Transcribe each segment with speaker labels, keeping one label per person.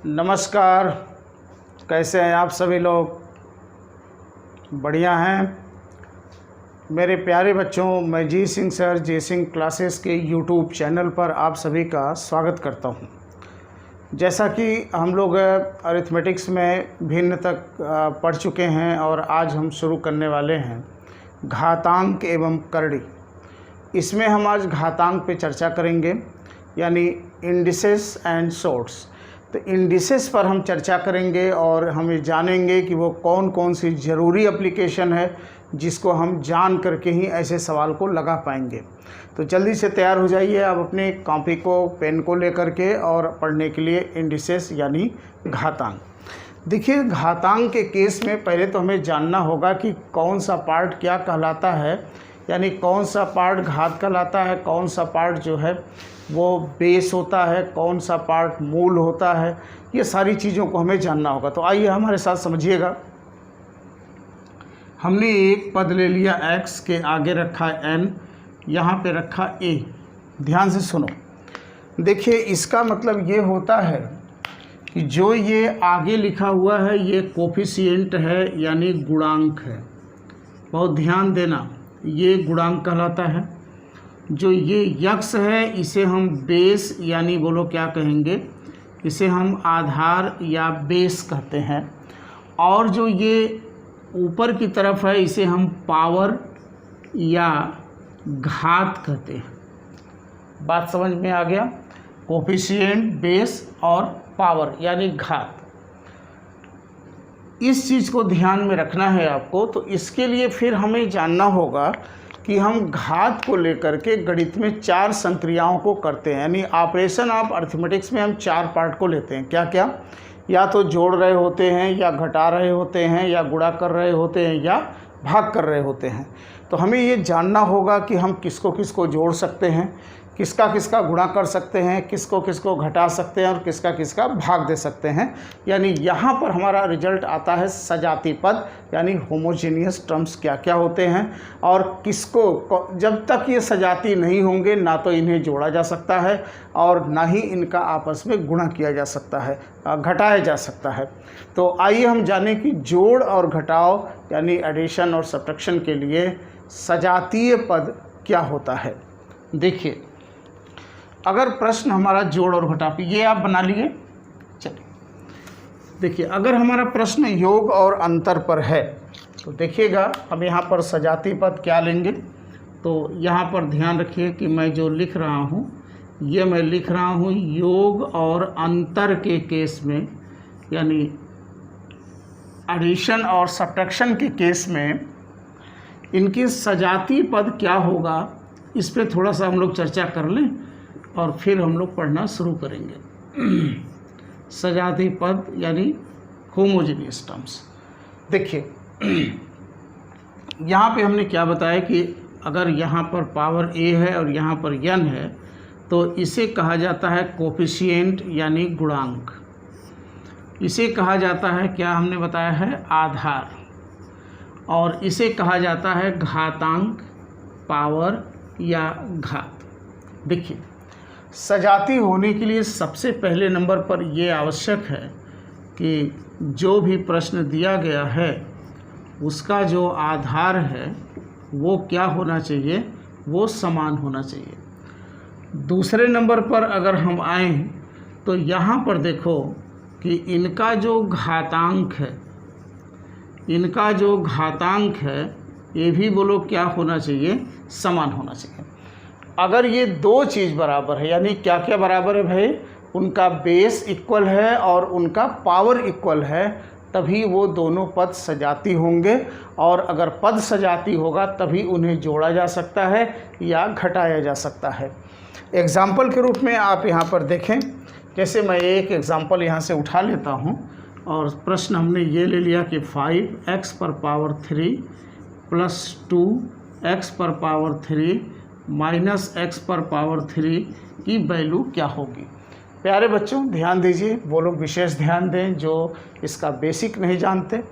Speaker 1: नमस्कार। कैसे हैं आप सभी लोग? बढ़िया हैं मेरे प्यारे बच्चों। मैं जी सिंह सर जी सिंह क्लासेस के यूट्यूब चैनल पर आप सभी का स्वागत करता हूं। जैसा कि हम लोग अरिथमेटिक्स में भिन्न तक पढ़ चुके हैं और आज हम शुरू करने वाले हैं घातांक एवं करड़ी। इसमें हम आज घातांक पे चर्चा करेंगे, यानी इंडिसेस एंड सोर्ट्स। तो इंडिसेस पर हम चर्चा करेंगे और हम ये जानेंगे कि वो कौन कौन सी ज़रूरी एप्लीकेशन है जिसको हम जान करके ही ऐसे सवाल को लगा पाएंगे। तो जल्दी से तैयार हो जाइए आप अपने कॉपी को पेन को लेकर के और पढ़ने के लिए इंडिसेस यानी घातांक। देखिए, घातांक के केस में पहले तो हमें जानना होगा कि कौन सा पार्ट क्या कहलाता है, यानी कौन सा पार्ट घात कहलाता है, कौन सा पार्ट जो है वो बेस होता है, कौन सा पार्ट मूल होता है। ये सारी चीज़ों को हमें जानना होगा। तो आइए हमारे साथ समझिएगा। हमने एक पद ले लिया x, के आगे रखा n, यहाँ पे रखा a। ध्यान से सुनो। देखिए, इसका मतलब ये होता है कि जो ये आगे लिखा हुआ है ये कोफिशिएंट है, यानी गुणांक है। बहुत ध्यान देना, ये गुणांक कहलाता है। जो ये यक्स है इसे हम बेस, यानी बोलो क्या कहेंगे, इसे हम आधार या बेस कहते हैं। और जो ये ऊपर की तरफ है इसे हम पावर या घात कहते हैं। बात समझ में आ गया? कोफिशिएंट, बेस और पावर यानी घात। इस चीज़ को ध्यान में रखना है आपको। तो इसके लिए फिर हमें जानना होगा कि हम घात को लेकर के गणित में 4 संक्रियाओं को करते हैं, यानी ऑपरेशन ऑफ अरिथमेटिक्स में हम 4 पार्ट को लेते हैं। क्या क्या? या तो जोड़ रहे होते हैं, या घटा रहे होते हैं, या गुणा कर रहे होते हैं, या भाग कर रहे होते हैं। तो हमें ये जानना होगा कि हम किसको किसको जोड़ सकते हैं, किसका किसका गुणा कर सकते हैं, किसको किसको घटा सकते हैं और किसका किसका भाग दे सकते हैं। यानी यहाँ पर हमारा रिजल्ट आता है सजाती पद, यानी होमोजेनियस टर्म्स क्या क्या होते हैं और किसको, जब तक ये सजाती नहीं होंगे ना तो इन्हें जोड़ा जा सकता है और ना ही इनका आपस में गुणा किया जा सकता है, घटाया जा सकता है। तो आइए हम जानें कि जोड़ और घटाव यानी एडिशन और सब्ट्रैक्शन के लिए सजातीय पद क्या होता है। देखिए, अगर प्रश्न हमारा जोड़ और घटाव, ये आप बना लिए। चलिए देखिए, अगर हमारा प्रश्न योग और अंतर पर है तो देखिएगा हम यहाँ पर सजाती पद क्या लेंगे। तो यहाँ पर ध्यान रखिए कि मैं जो लिख रहा हूँ ये मैं लिख रहा हूँ योग और अंतर के केस में, यानी एडिशन और सब्ट्रैक्शन के केस में इनकी सजाती पद क्या होगा, इस पे थोड़ा सा हम लोग चर्चा कर लें और फिर हम लोग पढ़ना शुरू करेंगे। सजाती पद यानी होमोजेनियस टर्म्स। देखिए, यहाँ पे हमने क्या बताया कि अगर यहाँ पर पावर a है और यहाँ पर n है तो इसे कहा जाता है कोफिशिएंट यानी गुणांक। इसे कहा जाता है, क्या हमने बताया है, आधार। और इसे कहा जाता है घातांक, पावर या घात। देखिए, सजाती होने के लिए सबसे पहले नंबर पर यह आवश्यक है कि जो भी प्रश्न दिया गया है उसका जो आधार है वो क्या होना चाहिए, वो समान होना चाहिए। दूसरे नंबर पर अगर हम आएँ तो यहाँ पर देखो कि इनका जो घातांक है, इनका जो घातांक है ये भी बोलो क्या होना चाहिए, समान होना चाहिए। अगर ये दो चीज़ बराबर है, यानी क्या क्या बराबर है भाई, उनका बेस इक्वल है और उनका पावर इक्वल है, तभी वो दोनों पद सजाती होंगे। और अगर पद सजाती होगा तभी उन्हें जोड़ा जा सकता है या घटाया जा सकता है। एग्जाम्पल के रूप में आप यहाँ पर देखें, जैसे मैं एक एग्जाम्पल यहाँ से उठा लेता हूँ और प्रश्न हमने ये ले लिया कि 5x पर पावर 3 प्लस 2x पर पावर 3 माइनस x पर पावर 3 की वैल्यू क्या होगी। प्यारे बच्चों ध्यान दीजिए, वो लोग विशेष ध्यान दें जो इसका बेसिक नहीं जानते।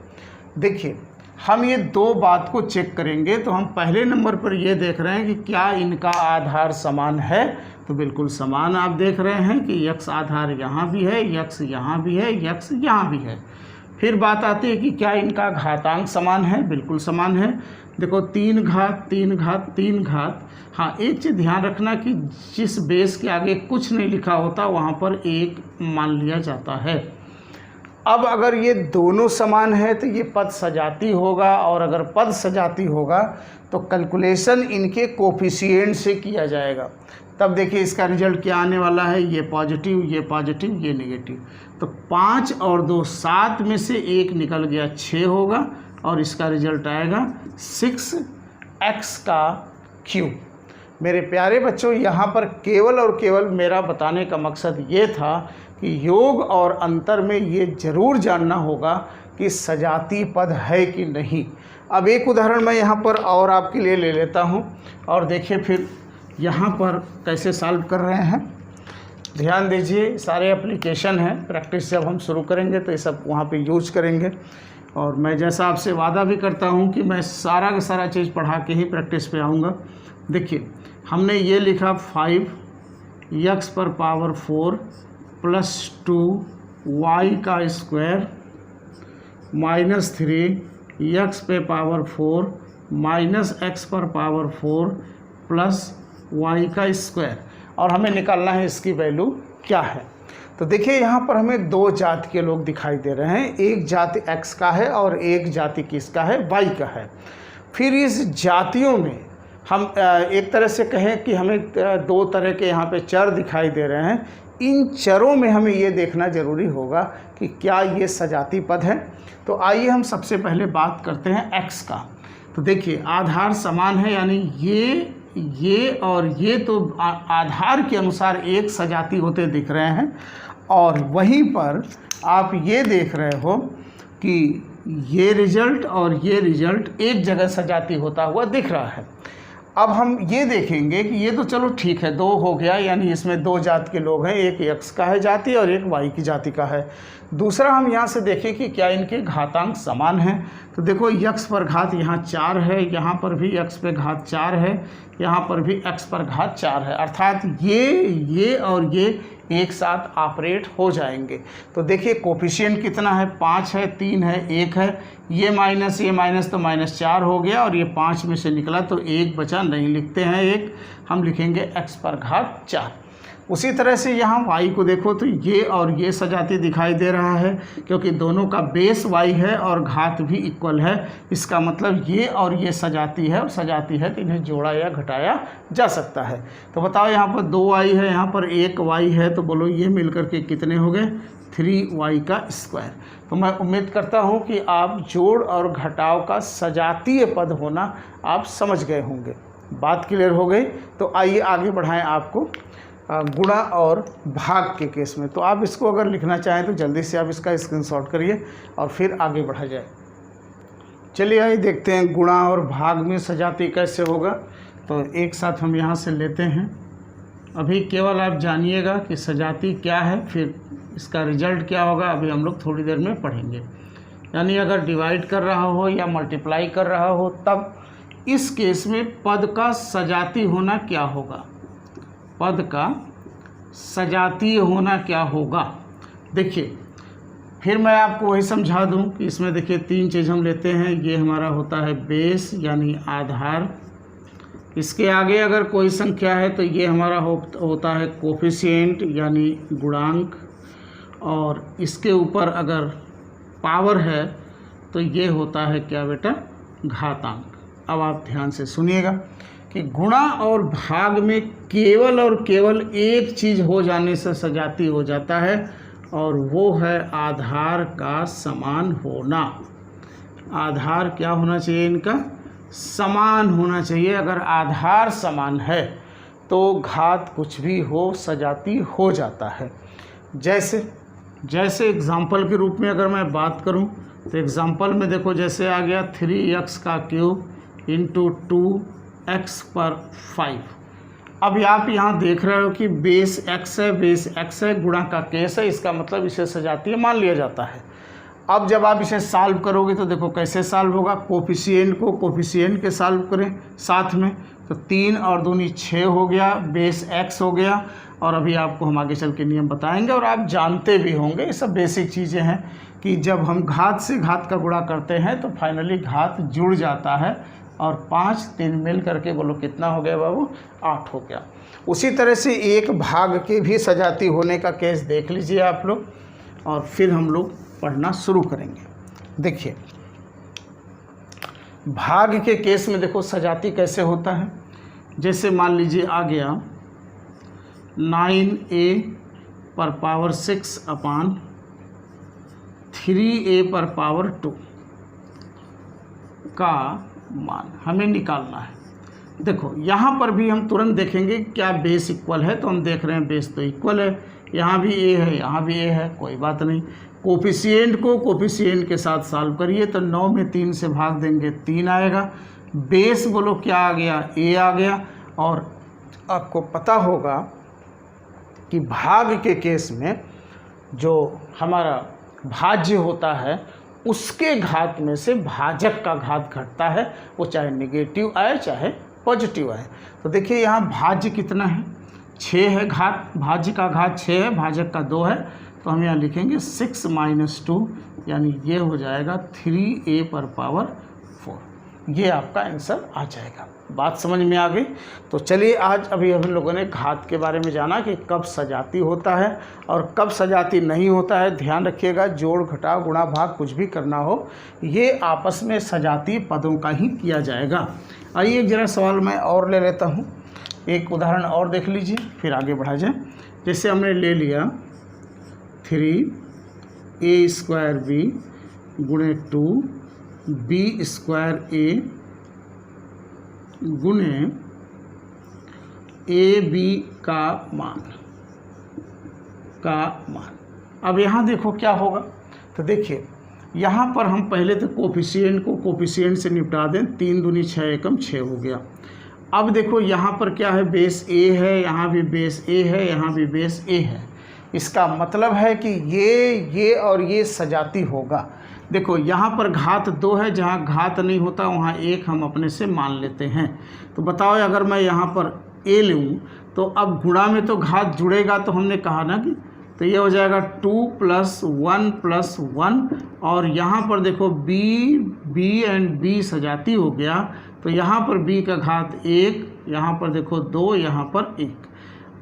Speaker 1: देखिए, हम ये दो बात को चेक करेंगे। तो हम पहले नंबर पर ये देख रहे हैं कि क्या इनका आधार समान है, तो बिल्कुल समान आप देख रहे हैं कि यक्स आधार यहाँ भी है, यक्स यहाँ भी है, यक्स यहाँ भी है। फिर बात आती है कि क्या इनका घातांक समान है? बिल्कुल समान है। देखो 3 घात 3 घात 3 घात। हाँ, एक चीज़ ध्यान रखना कि जिस बेस के आगे कुछ नहीं लिखा होता वहाँ पर 1 मान लिया जाता है। अब अगर ये दोनों समान है तो ये पद सजाती होगा, और अगर पद सजाती होगा तो कैलकुलेशन इनके कोफिशिएंट से किया जाएगा। तब देखिए इसका रिजल्ट क्या आने वाला है, ये पॉजिटिव, ये पॉजिटिव, ये नेगेटिव। तो 5 और 2 7 में से 1 निकल गया, 6 होगा, और इसका रिजल्ट आएगा 6x का क्यूब। मेरे प्यारे बच्चों, यहाँ पर केवल और केवल मेरा बताने का मकसद ये था कि योग और अंतर में ये ज़रूर जानना होगा कि सजाती पद है कि नहीं। अब एक उदाहरण मैं यहाँ पर और आपके लिए ले लेता हूँ, और देखिए फिर यहाँ पर कैसे सॉल्व कर रहे हैं। ध्यान दीजिए, सारे एप्लीकेशन हैं, प्रैक्टिस जब हम शुरू करेंगे तो ये सब वहाँ पे यूज करेंगे। और मैं जैसा आपसे वादा भी करता हूँ कि मैं सारा का सारा चीज़ पढ़ा के ही प्रैक्टिस पे आऊँगा। देखिए हमने ये लिखा 5x पर पावर 4 प्लस 2 y का स्क्वायर माइनस 3x पे पावर 4 माइनस x पर पावर 4 प्लस y का स्क्वायर, और हमें निकालना है इसकी वैल्यू क्या है। तो देखिए यहाँ पर हमें 2 जाति के लोग दिखाई दे रहे हैं, एक जाति x का है और एक जाति किसका है, y का है। फिर इस जातियों में हम एक तरह से कहें कि हमें 2 तरह के यहाँ पे चर दिखाई दे रहे हैं। इन चरों में हमें ये देखना ज़रूरी होगा कि क्या ये सजाती पद है। तो आइए हम सबसे पहले बात करते हैं x का। तो देखिए आधार समान है, यानी ये और ये तो आधार के अनुसार एक सजाती होते दिख रहे हैं, और वहीं पर आप ये देख रहे हो कि ये रिजल्ट और ये रिजल्ट एक जगह सजाती होता हुआ दिख रहा है। अब हम ये देखेंगे कि ये तो चलो ठीक है, 2 हो गया, यानी इसमें 2 जाति के लोग हैं, एक x का है जाति और एक y की जाति का है। दूसरा हम यहाँ से देखें कि क्या इनके घातांक समान हैं। तो देखो x पर घात यहाँ 4 है, यहाँ पर भी x पे घात 4 है, यहाँ पर भी x पर घात 4 है, अर्थात ये और ये एक साथ ऑपरेट हो जाएंगे। तो देखिए कोफिशिएंट कितना है, 5 है, 3 है, 1 है, ये माइनस तो -4 हो गया, और ये 5 में से निकला तो 1 बचा, नहीं लिखते हैं 1, हम लिखेंगे x पर घात 4। उसी तरह से यहाँ y को देखो तो ये और ये सजाती दिखाई दे रहा है, क्योंकि दोनों का बेस y है और घात भी इक्वल है। इसका मतलब ये और ये सजाती है, और सजाती है तो इन्हें जोड़ा या घटाया जा सकता है। तो बताओ यहाँ पर 2y है, यहाँ पर 1y है, तो बोलो ये मिलकर के कितने हो गए, 3y का स्क्वायर। तो मैं उम्मीद करता हूँ कि आप जोड़ और घटाव का सजातीय पद होना आप समझ गए होंगे। बात क्लियर हो गई। तो आइए आगे बढ़ाएं आपको गुणा और भाग के केस में। तो आप इसको अगर लिखना चाहें तो जल्दी से आप इसका स्क्रीनशॉट करिए और फिर आगे बढ़ा जाए। चलिए आइए देखते हैं गुणा और भाग में सजाती कैसे होगा। तो एक साथ हम यहाँ से लेते हैं। अभी केवल आप जानिएगा कि सजाती क्या है, फिर इसका रिजल्ट क्या होगा, अभी हम लोग थोड़ी देर में पढ़ेंगे। यानी अगर डिवाइड कर रहा हो या मल्टीप्लाई कर रहा हो, तब इस केस में पद का सजाती होना क्या होगा, पद का सजातीय होना क्या होगा। देखिए फिर मैं आपको वही समझा दूं कि इसमें देखिए 3 चीज़ हम लेते हैं। ये हमारा होता है बेस यानी आधार, इसके आगे अगर कोई संख्या है तो ये हमारा होता है कोफिशिएंट यानी गुणांक, और इसके ऊपर अगर पावर है तो ये होता है क्या बेटा, घातांक। अब आप ध्यान से सुनिएगा कि गुणा और भाग में केवल और केवल एक चीज़ हो जाने से सजाती हो जाता है, और वो है आधार का समान होना। आधार क्या होना चाहिए, इनका समान होना चाहिए। अगर आधार समान है तो घात कुछ भी हो सजाती हो जाता है। जैसे एग्जाम्पल के रूप में अगर मैं बात करूं तो एग्जाम्पल में देखो जैसे आ गया 3x का क्यूब इंटू 2x पर 5। अब आप यहाँ देख रहे हो कि बेस x है, गुणा का केस है, इसका मतलब इसे सजातीय मान लिया जाता है। अब जब आप इसे सॉल्व करोगे तो देखो कैसे सॉल्व होगा। कोफिशिएंट को कोफिशिएंट के सॉल्व करें साथ में, तो 3 और दूनी 6 हो गया, बेस x हो गया। और अभी आपको हम आगे चल के नियम बताएंगे और आप जानते भी होंगे, ये सब बेसिक चीज़ें हैं कि जब हम घात से घात का गुणा करते हैं तो फाइनली घात जुड़ जाता है। और 5 3 मिल करके बोलो कितना हो गया बाबू, 8 हो गया। उसी तरह से एक भाग के भी सजाती होने का केस देख लीजिए आप लोग, और फिर हम लोग पढ़ना शुरू करेंगे। देखिए भाग के केस में देखो सजाती कैसे होता है। जैसे मान लीजिए आ गया 9a पर पावर 6 अपान 3a पर पावर 2 का मान हमें निकालना है। देखो यहाँ पर भी हम तुरंत देखेंगे क्या बेस इक्वल है, तो हम देख रहे हैं बेस तो इक्वल है, यहाँ भी a है यहाँ भी a है, कोई बात नहीं। कोफिशिएंट को कोफिशिएंट के साथ सॉल्व करिए तो 9 में 3 से भाग देंगे 3 आएगा। बेस बोलो क्या आ गया, a आ गया। और आपको पता होगा कि भाग के केस में जो हमारा भाज्य होता है उसके घात में से भाजक का घात घटता है, वो चाहे नेगेटिव आए चाहे पॉजिटिव आए। तो देखिए यहाँ भाज्य कितना है, 6 है घात, भाज्य का घात 6 है, भाजक का 2 है। तो हम यहाँ लिखेंगे 6 - 2 यानी ये हो जाएगा 3a पर पावर 4। ये आपका आंसर आ जाएगा। बात समझ में आ गई। तो चलिए आज अभी हम लोगों ने घात के बारे में जाना कि कब सजाती होता है और कब सजाती नहीं होता है। ध्यान रखिएगा, जोड़ घटाव गुणा भाग कुछ भी करना हो ये आपस में सजाती पदों का ही किया जाएगा। आइए एक जरा सवाल मैं और ले लेता हूँ, एक उदाहरण और देख लीजिए फिर आगे बढ़ा जाए। जैसे हमने ले लिया 3a² b गुणे 2b² a गुणे ab का मान अब यहाँ देखो क्या होगा। तो देखिए यहाँ पर हम पहले तो कोफिशिएंट को कोफिशिएंट से निपटा दें, 3 दूनी 6 एकम 6 हो गया। अब देखो यहाँ पर क्या है, बेस a है, यहाँ भी बेस a है, यहाँ भी बेस a है। इसका मतलब है कि ये और ये सजाती होगा। देखो यहाँ पर घात 2 है, जहाँ घात नहीं होता वहाँ 1 हम अपने से मान लेते हैं। तो बताओ अगर मैं यहाँ पर a लूँ तो अब गुणा में तो घात जुड़ेगा, तो हमने कहा ना कि तो ये हो जाएगा 2 + 1 + 1। और यहाँ पर देखो b एंड b सजाती हो गया, तो यहाँ पर b का घात 1, यहाँ पर देखो 2, यहाँ पर 1।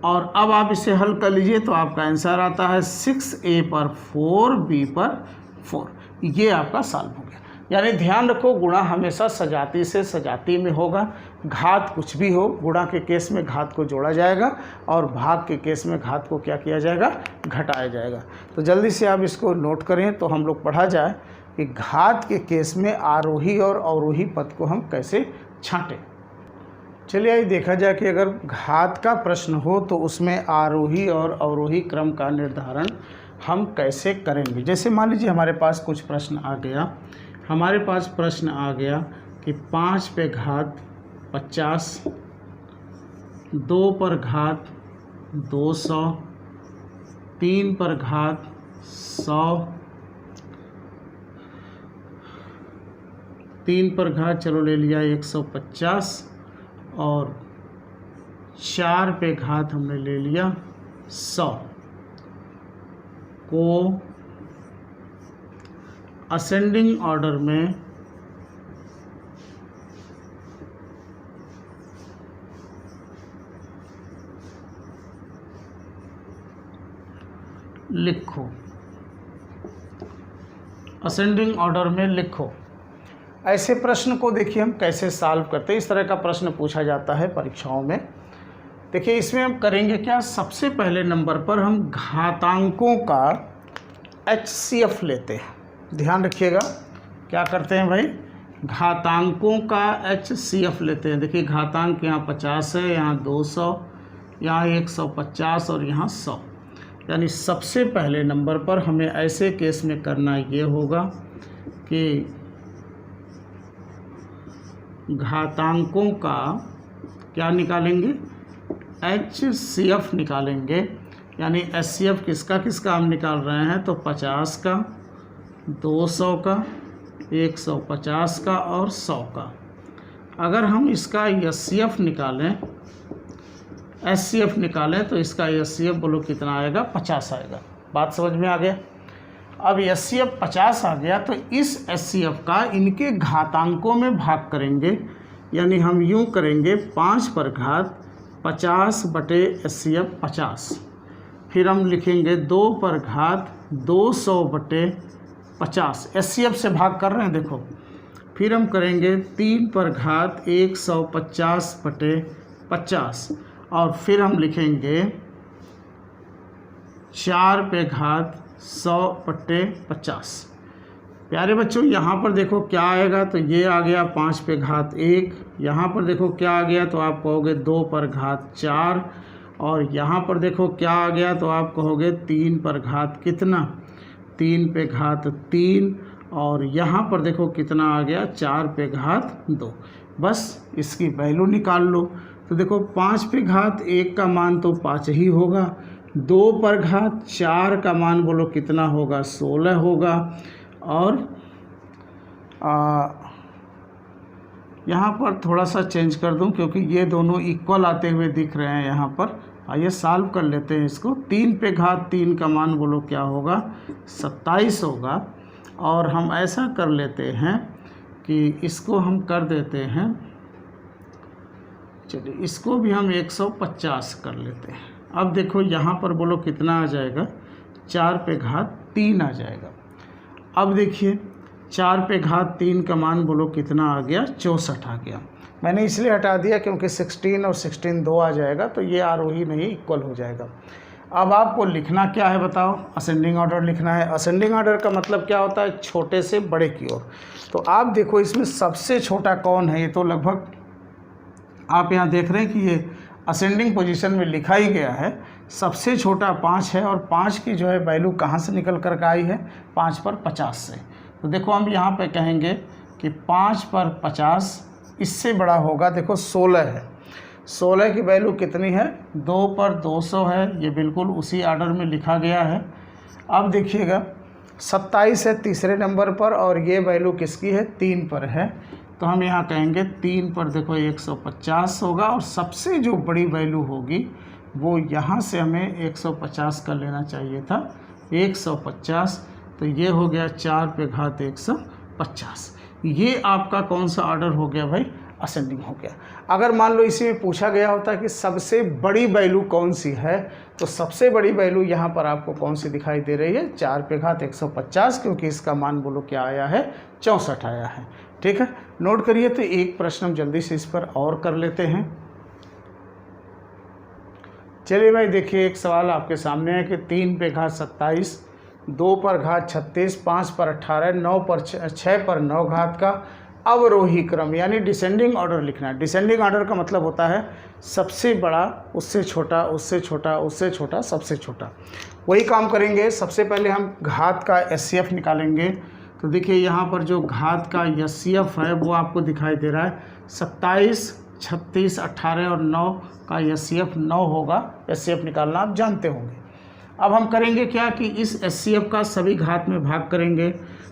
Speaker 1: और अब आप इसे हल कर लीजिए तो आपका आंसर आता है 6a पर 4 b पर 4। ये आपका सॉल्व हो गया। यानी ध्यान रखो गुणा हमेशा सजाती से सजाती में होगा। घात कुछ भी हो, गुणा के केस में घात को जोड़ा जाएगा और भाग के केस में घात को क्या किया जाएगा, घटाया जाएगा। तो जल्दी से आप इसको नोट करें तो हम लोग पढ़ा जाए कि घात के केस में आरोही और अवरोही पद को हम कैसे छांटें। चलिए आइए देखा जाए कि अगर घात का प्रश्न हो तो उसमें आरोही और अवरोही क्रम का निर्धारण हम कैसे करेंगे। जैसे मान लीजिए हमारे पास कुछ प्रश्न आ गया, हमारे पास प्रश्न आ गया कि 5 पे घात 50, 2 पर घात 200, 3 पर घात 100, 3 पर घात चलो ले लिया 150 और 4 पे घात हमने ले लिया 100 को असेंडिंग ऑर्डर में लिखो, असेंडिंग ऑर्डर में लिखो। ऐसे प्रश्न को देखिए हम कैसे सॉल्व करते हैं। इस तरह का प्रश्न पूछा जाता है परीक्षाओं में। देखिए इसमें हम करेंगे क्या, सबसे पहले नंबर पर हम घातांकों का HCF लेते हैं। ध्यान रखिएगा क्या करते हैं भाई, घातांकों का HCF लेते हैं। देखिए घातांक यहाँ 50 है, यहाँ 200, यहाँ 150 और यहाँ 100। यानी सबसे पहले नंबर पर हमें ऐसे केस में करना ये होगा कि घातांकों का क्या निकालेंगे, HCF निकालेंगे। यानी HCF किसका किसका हम निकाल रहे हैं, तो 50 का, 200 का, 150 का और 100 का। अगर हम इसका एचसीएफ निकालें, एचसीएफ निकालें तो इसका एचसीएफ बोलो कितना आएगा, 50 आएगा। बात समझ में आ गया। अब एचसीएफ 50 आ गया तो इस एचसीएफ का इनके घातांकों में भाग करेंगे, यानी हम यूँ करेंगे 5 पर घात 50 बटे एचसीएफ 50, फिर हम लिखेंगे 2 पर घात 200 बटे 50, एचसीएफ से भाग कर रहे हैं देखो। फिर हम करेंगे 3 पर घात 150 बटे 50, और फिर हम लिखेंगे 4 पे घात 100 बटे 50। प्यारे बच्चों यहाँ पर देखो क्या आएगा, तो ये आ गया 5 पे घात 1, यहाँ पर देखो क्या आ गया तो आप कहोगे 2 पर घात 4, और यहाँ पर देखो क्या आ गया तो आप कहोगे 3 पर घात कितना, 3 पे घात 3, और यहाँ पर देखो कितना आ गया 4 पे घात 2। बस इसकी वैल्यू निकाल लो। तो देखो 5 पे घात 1 का मान तो 5 ही होगा, 2 पर घात 4 का मान बोलो कितना होगा, 16 होगा, और यहाँ पर थोड़ा सा चेंज कर दूँ क्योंकि ये दोनों इक्वल आते हुए दिख रहे हैं यहाँ पर। आइए सॉल्व कर लेते हैं इसको। 3 पे घात 3 का मान बोलो क्या होगा, 27 होगा। और हम ऐसा कर लेते हैं कि इसको हम कर देते हैं, चलिए इसको भी हम 150 कर लेते हैं। अब देखो यहाँ पर बोलो कितना आ जाएगा, 4 पे घात 3 आ जाएगा। अब देखिए 4 पे घात 3 का मान बोलो कितना आ गया, 64 आ गया। मैंने इसलिए हटा दिया क्योंकि 16 और 16 2 आ जाएगा, तो ये आरोही नहीं इक्वल हो जाएगा। अब आपको लिखना क्या है बताओ, असेंडिंग ऑर्डर लिखना है। असेंडिंग ऑर्डर का मतलब क्या होता है, छोटे से बड़े की ओर। तो आप देखो इसमें सबसे छोटा कौन है, ये तो लगभग आप यहाँ देख रहे हैं कि ये असेंडिंग पोजीशन में लिखा ही गया है। सबसे छोटा 5 है, और 5 की जो है वैल्यू कहाँ से निकल कर आई है, 5 पर 50 से। तो देखो हम यहाँ पे कहेंगे कि 5 पर 50 इससे बड़ा होगा, देखो 16 है। 16 की वैल्यू कितनी है, 2 पर 200 है, ये बिल्कुल उसी ऑर्डर में लिखा गया है। अब देखिएगा 27 है तीसरे नंबर पर, और ये वैल्यू किसकी है, 3 पर है। तो हम यहाँ कहेंगे 3 पर देखो 150 होगा, और सबसे जो बड़ी वैल्यू होगी वो यहाँ से हमें 150 का लेना चाहिए था, 150। तो ये हो गया 4 पे घात 150। ये आपका कौन सा ऑर्डर हो गया भाई, असेंडिंग हो गया। अगर मान लो इसी में पूछा गया होता कि सबसे बड़ी वैल्यू कौन सी है, तो सबसे बड़ी वैल्यू यहाँ पर आपको कौन सी दिखाई दे रही है, 4 पे घात 150, क्योंकि इसका मान बोलो क्या आया है, 64 आया है। ठीक है, नोट करिए। तो एक प्रश्न हम जल्दी से इस पर और कर लेते हैं। चलिए भाई देखिए, एक सवाल आपके सामने है कि 3 पे घात 27, 2 पर घात 36, 5 पर 18, 9 पर 6 पर 9 घात का अवरोही क्रम यानी डिसेंडिंग ऑर्डर लिखना है। डिसेंडिंग ऑर्डर का मतलब होता है सबसे बड़ा, उससे छोटा, उससे छोटा, उससे छोटा, सबसे छोटा। वही काम करेंगे। सबसे पहले हम घात का एचसीएफ निकालेंगे। तो देखिए यहाँ पर जो घात का एचसीएफ है वो आपको दिखाई दे रहा है, 27, 36, 18 और 9 का एचसीएफ 9 होगा। एचसीएफ निकालना आप जानते होंगे। अब हम करेंगे क्या कि इस एचसीएफ का सभी घात में भाग करेंगे।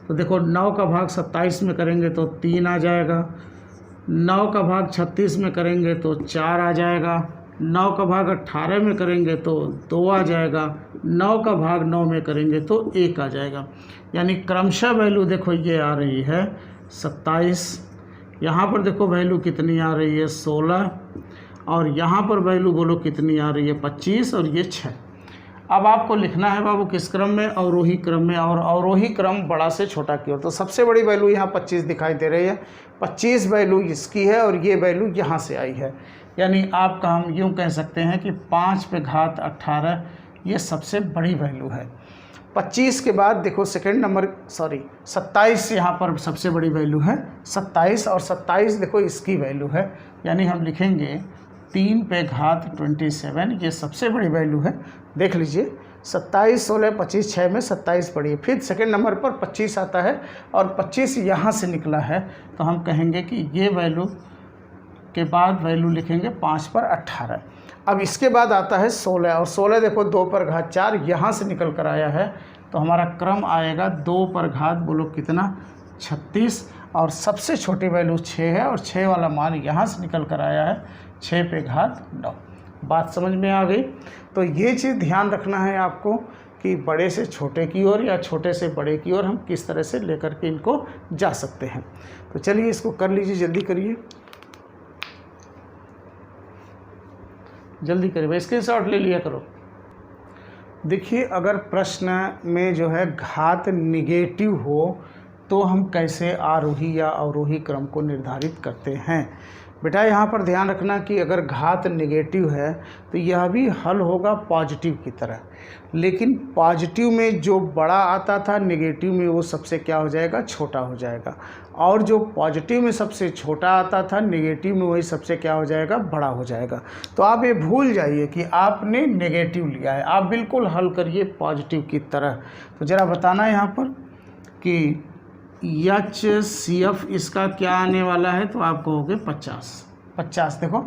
Speaker 1: तो देखो 9 का भाग 27 में करेंगे तो 3 आ जाएगा, 9 का भाग 36 में करेंगे तो 4 आ जाएगा, 9 का भाग 18 में करेंगे तो 2 आ जाएगा, 9 का भाग 9 में करेंगे तो 1 आ जाएगा। यानी क्रमशः वैल्यू देखो ये आ रही है 27, यहाँ पर देखो वैल्यू कितनी आ रही है 16, और यहाँ पर वैल्यू बोलो कितनी आ रही है 25, और ये 6। अब आपको लिखना है बाबू किस क्रम में, अवरोही क्रम में, और अवरोही क्रम बड़ा से छोटा की ओर। तो सबसे बड़ी वैल्यू यहाँ 25 दिखाई दे रही है, 25 वैल्यू इसकी है, और ये वैल्यू यहाँ से आई है। यानी आपका हम यूँ कह सकते हैं कि 5 पे घात 18 ये सबसे बड़ी वैल्यू है। 25 के बाद देखो सेकंड नंबर 27 यहाँ पर सबसे बड़ी वैल्यू है 27, और 27 देखो इसकी वैल्यू है। यानी हम लिखेंगे 3 पे घात 27 ये सबसे बड़ी वैल्यू है। देख लीजिए 27, 16, 25, 6 में 27 पड़ी है। फिर सेकंड नंबर पर 25 आता है, और 25 यहाँ से निकला है। तो हम कहेंगे कि ये वैल्यू के बाद वैल्यू लिखेंगे 5 पर 18। अब इसके बाद आता है 16, और 16 देखो 2 पर घात 4 यहाँ से निकल कर आया है। तो हमारा क्रम आएगा 2 पर घात बोलो कितना 36, और सबसे छोटी वैल्यू 6 है और 6 वाला मान यहाँ से निकल कर आया है 6 पे घात 9। बात समझ में आ गई। तो ये चीज़ ध्यान रखना है आपको कि बड़े से छोटे की ओर या छोटे से बड़े की ओर हम किस तरह से लेकर के इनको जा सकते हैं। तो चलिए इसको कर लीजिए, जल्दी करिए, जल्दी करिए भाई, स्क्रीनशॉट ले लिया करो। देखिए अगर प्रश्न में जो है घात निगेटिव हो तो हम कैसे आरोही या अवरोही क्रम को निर्धारित करते हैं। बेटा यहाँ पर ध्यान रखना कि अगर घात निगेटिव है तो यह भी हल होगा पॉजिटिव की तरह, लेकिन पॉजिटिव में जो बड़ा आता था निगेटिव में वो सबसे क्या हो जाएगा, छोटा हो जाएगा, और जो पॉजिटिव में सबसे छोटा आता था निगेटिव में वही सबसे क्या हो जाएगा, बड़ा हो जाएगा। तो आप ये भूल जाइए कि आपने नेगेटिव लिया है, आप बिल्कुल हल करिए पॉजिटिव की तरह। तो ज़रा बताना यहाँ पर कि HCF इसका क्या आने वाला है, तो आप कहोगे 50। देखो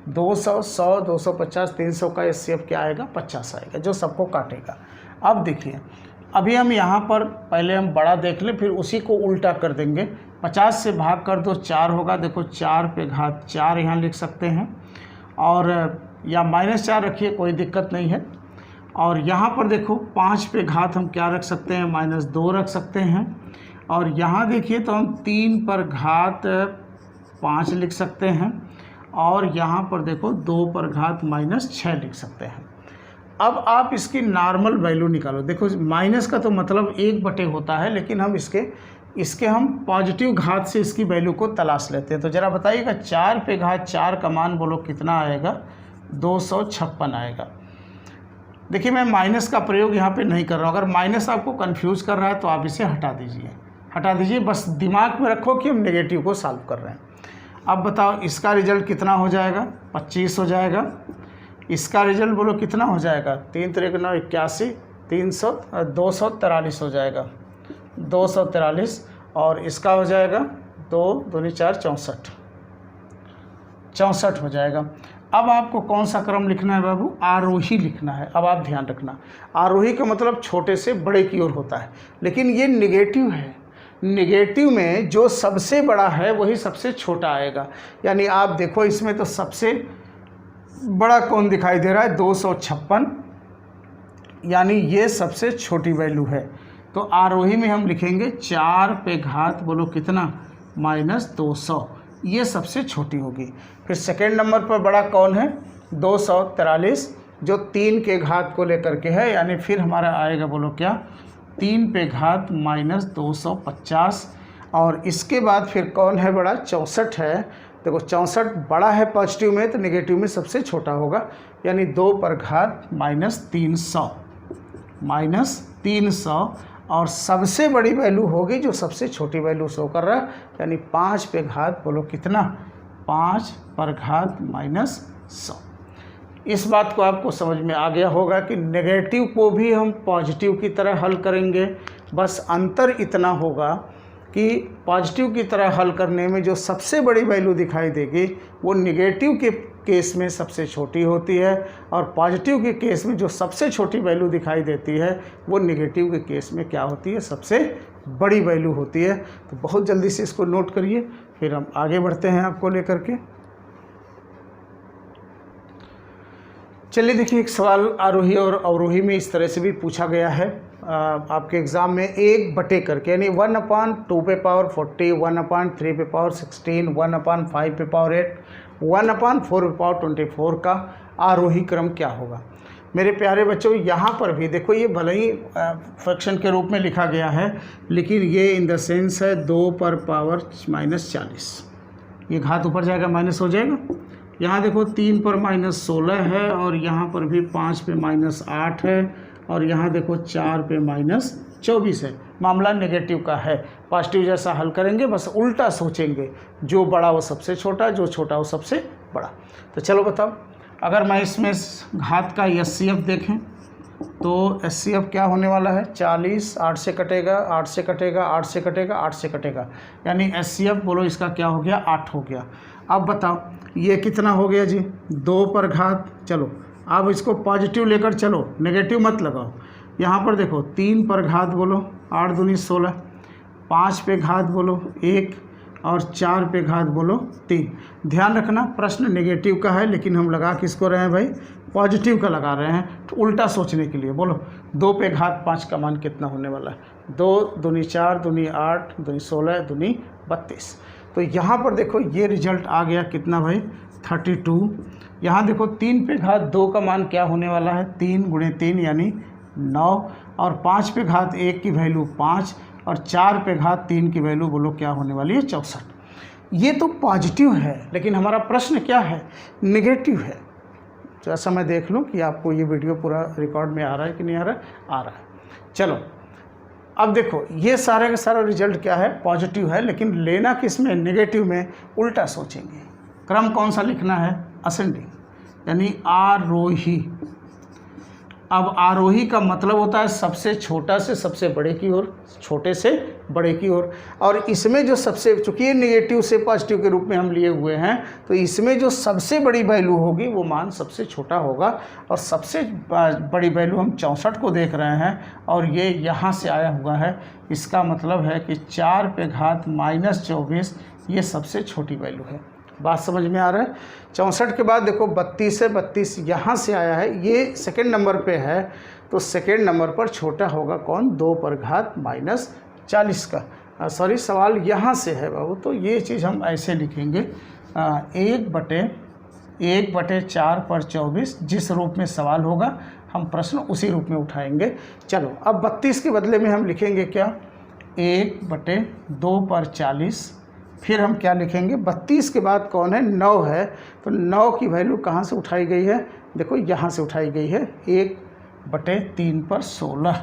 Speaker 1: 200, 100, 250, 300 का HCF क्या आएगा, 50 आएगा, जो सबको काटेगा। अब देखिए अभी हम यहाँ पर पहले हम बड़ा देख लें, फिर उसी को उल्टा कर देंगे। 50 से भाग कर दो 4 होगा, देखो 4 पे घात 4 यहाँ लिख सकते हैं, और या -4 रखिए, कोई दिक्कत नहीं है। और यहाँ पर देखो 5 पे घात हम क्या रख सकते हैं, -2 रख सकते हैं। और यहाँ देखिए तो हम 3 पर घात 5 लिख सकते हैं, और यहाँ पर देखो 2 पर घात -6 लिख सकते हैं। अब आप इसकी नॉर्मल वैल्यू निकालो। देखो माइनस का तो मतलब 1/, होता है, लेकिन हम इसके हम पॉजिटिव घात से इसकी वैल्यू को तलाश लेते हैं। तो ज़रा बताइएगा 4 पे घात 4 का मान बोलो कितना आएगा, 256 आएगा। देखिए मैं माइनस का प्रयोग यहाँ पे नहीं कर रहा हूँ, अगर माइनस आपको कंफ्यूज कर रहा है तो आप इसे हटा दीजिए, बस दिमाग में रखो कि हम नेगेटिव को सॉल्व कर रहे हैं। अब बताओ इसका रिजल्ट कितना हो जाएगा, 25 हो जाएगा। इसका रिजल्ट बोलो कितना हो जाएगा, 3 3 9 81, 243 हो जाएगा, 243। और इसका हो जाएगा 2 दूनी 4 64 हो जाएगा। अब आपको कौन सा क्रम लिखना है बाबू, आरोही लिखना है। अब आप ध्यान रखना, आरोही का मतलब छोटे से बड़े की ओर होता है, लेकिन ये निगेटिव है। निगेटिव में जो सबसे बड़ा है वही सबसे छोटा आएगा। यानी आप देखो इसमें तो सबसे बड़ा कौन दिखाई दे रहा है, 256, यानी ये सबसे छोटी वैल्यू है। तो आरोही में हम लिखेंगे 4 पे घात बोलो कितना, -200, ये सबसे छोटी होगी। फिर सेकेंड नंबर पर बड़ा कौन है, 243, जो 3 के घात को लेकर के है, यानी फिर हमारा आएगा बोलो क्या, 3 पे घात -250। और इसके बाद फिर कौन है बड़ा, 64 है। देखो 64 बड़ा है पॉजिटिव में, तो नेगेटिव में सबसे छोटा होगा, यानी 2 पर घात -300। और सबसे बड़ी वैल्यू होगी जो सबसे छोटी वैल्यू शो कर रहा है, यानी 5 पे घात बोलो कितना, 5 पर घात -100। इस बात को आपको समझ में आ गया होगा कि नेगेटिव को भी हम पॉजिटिव की तरह हल करेंगे। बस अंतर इतना होगा कि पॉजिटिव की तरह हल करने में जो सबसे बड़ी वैल्यू दिखाई देगी वो नेगेटिव के केस में सबसे छोटी होती है, और पॉजिटिव के केस में जो सबसे छोटी वैल्यू दिखाई देती है वो नेगेटिव के केस में क्या होती है, सबसे बड़ी वैल्यू होती है। तो बहुत जल्दी से इसको नोट करिए, फिर हम आगे बढ़ते हैं आपको लेकर के। चलिए देखिए एक सवाल आरोही और अवरोही में इस तरह से भी पूछा गया है आपके एग्ज़ाम में, 1/, करके, यानी 1/2 पे पावर 40, 1/3 पे पावर 16, 1/5 पे पावर 8, 1/4 पे पावर 24 का आरोही क्रम क्या होगा। मेरे प्यारे बच्चों यहाँ पर भी देखो, ये भले ही फ्रैक्शन के रूप में लिखा गया है, लेकिन ये इन द सेंस है 2 पर पावर -40, ये घात ऊपर जाएगा माइनस हो जाएगा। यहाँ देखो 3 पर -16 है, और यहाँ पर भी 5 पे -8 है, और यहाँ देखो 4 पे -24 है। मामला नेगेटिव का है, पॉजिटिव जैसा हल करेंगे, बस उल्टा सोचेंगे, जो बड़ा वो सबसे छोटा, जो छोटा वो सबसे बड़ा। तो चलो बताओ, अगर मैं इसमें घात का HCF देखें तो HCF क्या होने वाला है, 40, 8 से कटेगा, 8 से कटेगा, 8 से कटेगा, 8 से कटेगा, यानी HCF बोलो इसका क्या हो गया, 8 हो गया। अब बताओ ये कितना हो गया जी, 2 पर घात, चलो अब इसको पॉजिटिव लेकर चलो, नेगेटिव मत लगाओ। यहाँ पर देखो 3 पर घात बोलो 8 दूनी 16, 5 पे घात बोलो 1, और 4 पे घात बोलो 3। ध्यान रखना प्रश्न नेगेटिव का है, लेकिन हम लगा किसको रहे हैं भाई, पॉजिटिव का लगा रहे हैं। तो उल्टा सोचने के लिए बोलो 2 पे घात 5 का मान कितना होने वाला है, 2 दूनी 4 दूनी 8 दूनी 16 दूनी 32। तो यहाँ पर देखो ये रिजल्ट आ गया कितना भाई 32। यहाँ देखो 3 पे घात 2 का मान क्या होने वाला है, 3 गुणे 3 यानी 9, और 5 पे घात 1 की वैल्यू 5, और 4 पे घात 3 की वैल्यू बोलो क्या होने वाली है 64। ये तो पॉजिटिव है, लेकिन हमारा प्रश्न क्या है, नेगेटिव है। तो ऐसा मैं देख लूँ कि आपको ये वीडियो पूरा रिकॉर्ड में आ रहा है कि नहीं आ रहा है, आ रहा है। चलो अब देखो ये सारे का सारा रिजल्ट क्या है, पॉजिटिव है, लेकिन लेना किस में, नेगेटिव में। उल्टा सोचेंगे। क्रम कौन सा लिखना है, असेंडिंग, यानी आरोही। अब आरोही का मतलब होता है सबसे छोटा से सबसे बड़े की ओर, छोटे से बड़े की ओर। और इसमें जो सबसे, चूँकि ये नेगेटिव से पॉजिटिव के रूप में हम लिए हुए हैं, तो इसमें जो सबसे बड़ी वैल्यू होगी वो मान सबसे छोटा होगा। और सबसे बड़ी वैल्यू हम 64 को देख रहे हैं, और ये यहाँ से आया हुआ है। इसका मतलब है कि 4 पे घात -24 ये सबसे छोटी वैल्यू है। बात समझ में आ रहा है। 64 के बाद देखो 32 है, 32 यहाँ से आया है, ये सेकंड नंबर पे है। तो सेकंड नंबर पर छोटा होगा कौन, 2 पर घात -40 का। सॉरी सवाल यहाँ से है बाबू, तो ये चीज़ हम ऐसे लिखेंगे 1/4 पर 24। जिस रूप में सवाल होगा हम प्रश्न उसी रूप में उठाएंगे। चलो अब 32 के बदले में हम लिखेंगे क्या, 1/2 पर 40। फिर हम क्या लिखेंगे, 32 के बाद कौन है, 9 है। तो 9 की वैल्यू कहाँ से उठाई गई है, देखो यहाँ से उठाई गई है, 1/3 पर 16।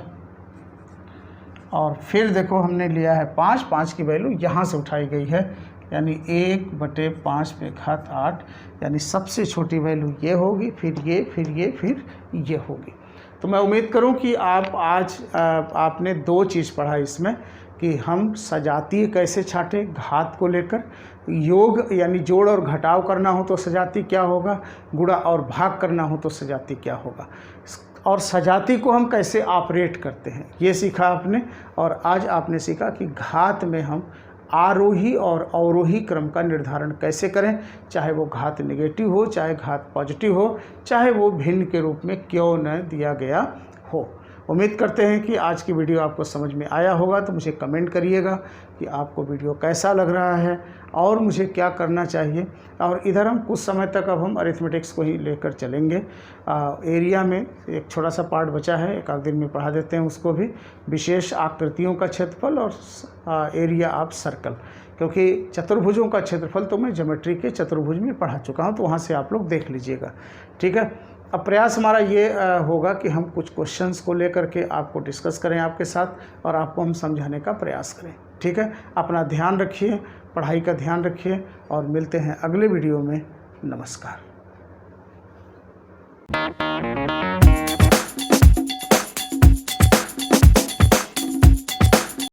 Speaker 1: और फिर देखो हमने लिया है 5 की वैल्यू यहाँ से उठाई गई है, यानी 1/5 पे घात 8, यानी सबसे छोटी वैल्यू ये होगी, फिर ये, फिर ये, फिर ये होगी। तो मैं उम्मीद करूं कि आप आज आपने 2 चीज़ पढ़ा इसमें, कि हम सजातीय कैसे छांटे घात को लेकर, योग यानी जोड़ और घटाव करना हो तो सजाती क्या होगा, गुणा और भाग करना हो तो सजाती क्या होगा, और सजाती को हम कैसे ऑपरेट करते हैं ये सीखा आपने। और आज आपने सीखा कि घात में हम आरोही और अवरोही क्रम का निर्धारण कैसे करें, चाहे वो घात नेगेटिव हो, चाहे घात पॉजिटिव हो, चाहे वो भिन्न के रूप में क्यों न दिया गया हो। उम्मीद करते हैं कि आज की वीडियो आपको समझ में आया होगा। तो मुझे कमेंट करिएगा कि आपको वीडियो कैसा लग रहा है और मुझे क्या करना चाहिए। और इधर हम कुछ समय तक अब हम अरिथमेटिक्स को ही लेकर चलेंगे। एरिया में एक छोटा सा पार्ट बचा है, एक आध दिन में पढ़ा देते हैं उसको भी, विशेष आकृतियों का क्षेत्रफल और एरिया ऑफ सर्कल, क्योंकि चतुर्भुजों का क्षेत्रफल तो मैं ज्योमेट्री के चतुर्भुज में पढ़ा चुका हूँ, तो वहाँ से आप लोग देख लीजिएगा। ठीक है। अब प्रयास हमारा ये होगा कि हम कुछ क्वेश्चंस को लेकर के आपको डिस्कस करें आपके साथ, और आपको हम समझाने का प्रयास करें। ठीक है। अपना ध्यान रखिए, पढ़ाई का ध्यान रखिए, और मिलते हैं अगले वीडियो में। नमस्कार।